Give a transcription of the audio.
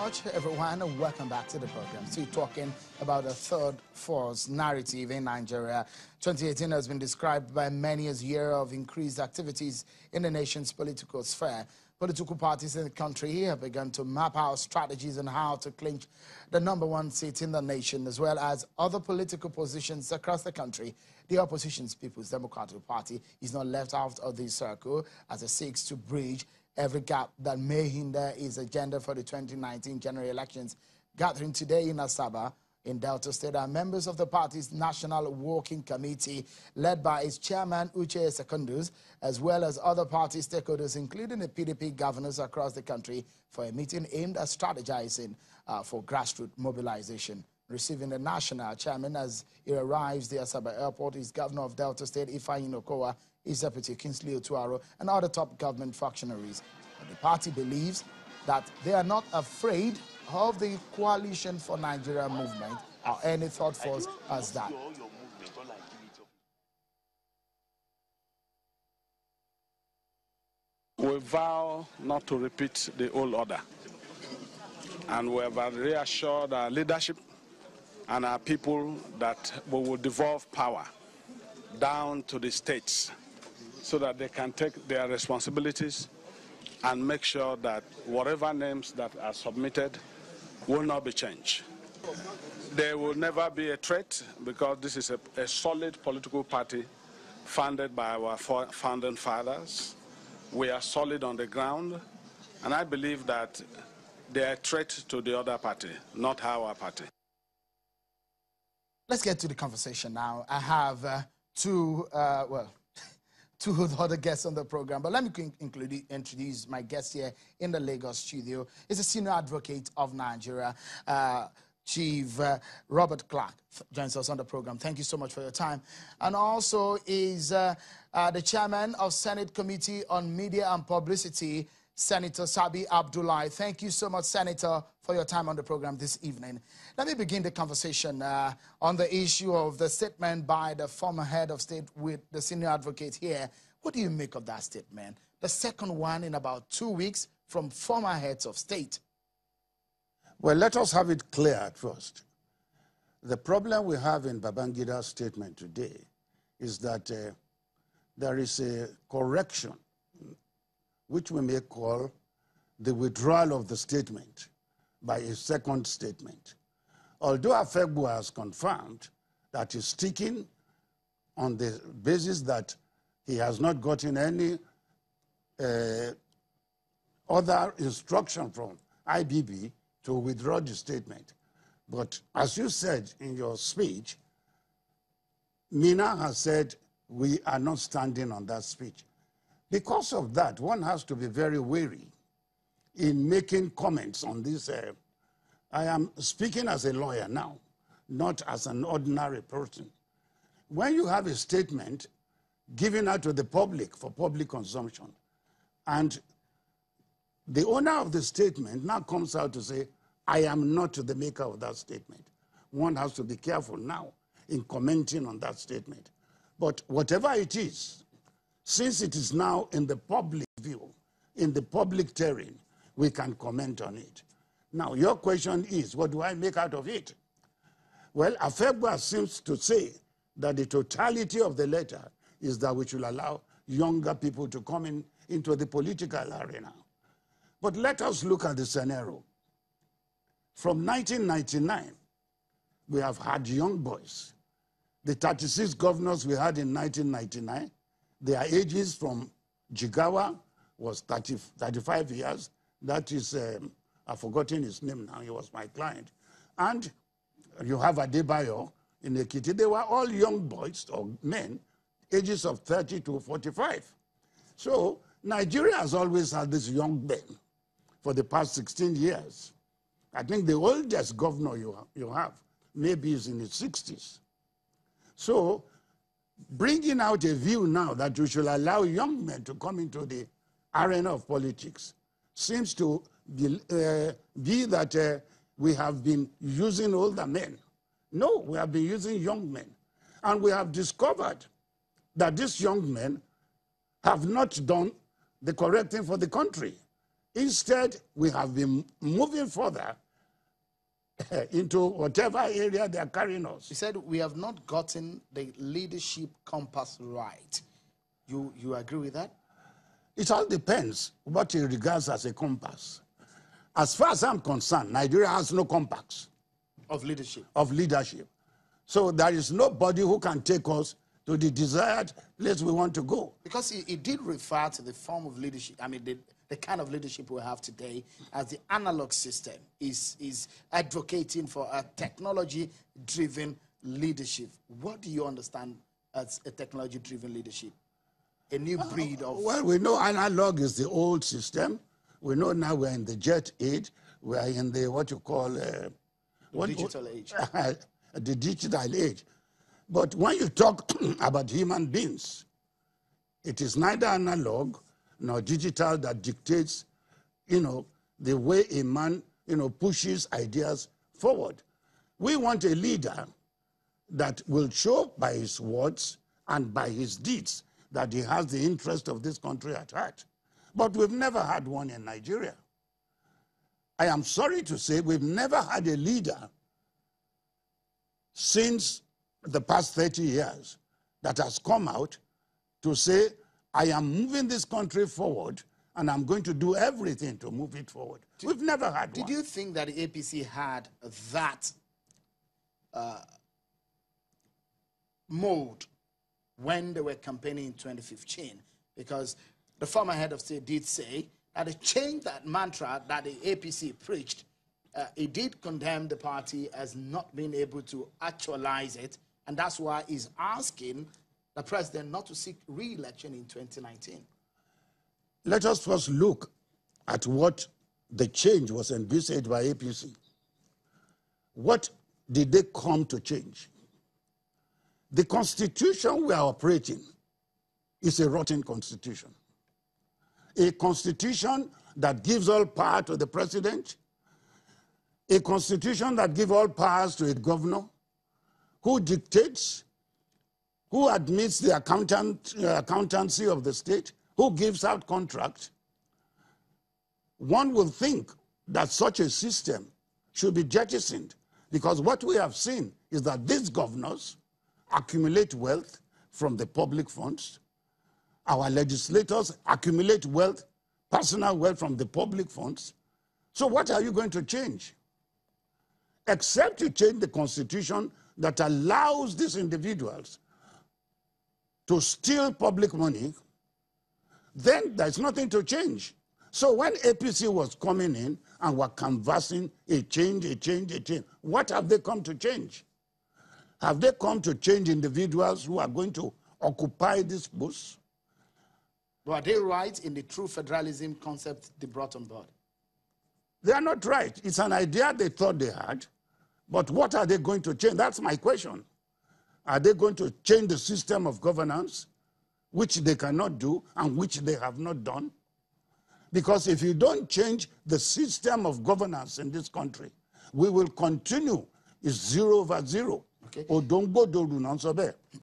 much, everyone, and welcome back to the program. So, talking about a third force narrative in Nigeria. 2018 has been described by many as a year of increased activities in the nation's political sphere. Political parties in the country have begun to map out strategies on how to clinch the #1 seat in the nation, as well as other political positions across the country. The opposition's People's Democratic Party is not left out of this circle as it seeks to bridge every gap that may hinder its agenda for the 2019 general elections. Gathering today in Asaba, in Delta State, are members of the party's National Working Committee, led by its chairman, Uche Secondus, as well as other party stakeholders, including the PDP governors across the country, for a meeting aimed at strategizing for grassroots mobilization. Receiving the national chairman as he arrives the Asaba airport is Governor of Delta State, Ifeanyi Okowa, his deputy Kingsley Otuaro, and other top government functionaries. But the party believes that they are not afraid of the Coalition for Nigeria movement or any third force as that. We vow not to repeat the old order, and we have reassured our leadership and our people that we will devolve power down to the states so that they can take their responsibilities and make sure that whatever names that are submitted will not be changed. There will never be a threat because this is a solid political party founded by our founding fathers. We are solid on the ground, and I believe that they are a threat to the other party, not our party. Let's get to the conversation now. I have two other guests on the program, but let me introduce my guest here in the Lagos studio. He's a senior advocate of Nigeria, Chief Robert Clarke joins us on the program. Thank you so much for your time. And also is the chairman of Senate Committee on Media and Publicity, Senator Sabi Abdullahi. Thank you so much, Senator, for your time on the program this evening. Let me begin the conversation on the issue of the statement by the former head of state with the senior advocate here. What do you make of that statement? The second one in about 2 weeks from former heads of state. Well, let us have it clear at first. The problem we have in Babangida's statement today is that there is a correction, which we may call the withdrawal of the statement by a second statement. Although Afegbu has confirmed that he's sticking on the basis that he has not gotten any other instruction from IBB to withdraw the statement. But as you said in your speech, Mina has said we are not standing on that speech. Because of that, one has to be very wary in making comments on this. I am speaking as a lawyer now, not as an ordinary person. When you have a statement given out to the public for public consumption, and the owner of the statement now comes out to say, I am not the maker of that statement. One has to be careful now in commenting on that statement. But whatever it is, since it is now in the public view, in the public terrain, we can comment on it. Now, your question is, what do I make out of it? Well, Afegbu seems to say that the totality of the letter is that we should allow younger people to come into the political arena. But let us look at the scenario. From 1999, we have had young boys. The 36 governors we had in 1999, their ages from Jigawa was 35 years. That is, I've forgotten his name now. He was my client. And you have Adebayo in Ekiti. They were all young boys or men, ages of 30 to 45. So Nigeria has always had these young men for the past 16 years. I think the oldest governor you have maybe is in his 60s. So bringing out a view now that you should allow young men to come into the arena of politics seems to be that we have been using older men. No, we have been using young men. And we have discovered that these young men have not done the correct thing for the country. Instead, we have been moving further into whatever area they are carrying us. You said we have not gotten the leadership compass right. You agree with that? It all depends what he regards as a compass. As far as I'm concerned, Nigeria has no compass Of leadership. So there is nobody who can take us to the desired place we want to go. Because it did refer to the form of leadership, I mean, the kind of leadership we have today as the analog system is advocating for a technology-driven leadership. What do you understand as a technology-driven leadership? A new breed of... Well, we know analog is the old system. We know now we're in the jet age. We are in the, what you call... digital age. The digital age. But when you talk about human beings, it is neither analog nor digital that dictates, the way a man, pushes ideas forward. We want a leader that will show by his words and by his deeds that he has the interest of this country at heart. But we've never had one in Nigeria. I am sorry to say we've never had a leader since the past 30 years that has come out to say, I am moving this country forward and I'm going to do everything to move it forward. We've never had one. Did you think that the APC had that mode when they were campaigning in 2015? Because the former head of state did say that the change, that mantra that the APC preached, he did condemn the party as not being able to actualize it, and that's why he's asking the president not to seek re-election in 2019. Let us first look at what the change was envisaged by APC. What did they come to change? The constitution we are operating is a rotten constitution. A constitution that gives all power to the president, a constitution that gives all powers to a governor, who dictates, who admits the accountancy of the state, who gives out contracts. One will think that such a system should be jettisoned, because what we have seen is that these governors accumulate wealth from the public funds. Our legislators accumulate wealth, personal wealth from the public funds. So what are you going to change? Except you change the constitution that allows these individuals to steal public money, then there's nothing to change. So when APC was coming in and were canvassing a change, what have they come to change? Have they come to change individuals who are going to occupy this post? Were they right in the true federalism concept they brought on board? They are not right. It's an idea they thought they had, but what are they going to change? That's my question. Are they going to change the system of governance, which they cannot do and which they have not done? Because if you don't change the system of governance in this country, we will continue. It's 0 over 0. Okay. Odongbo doru non sobe.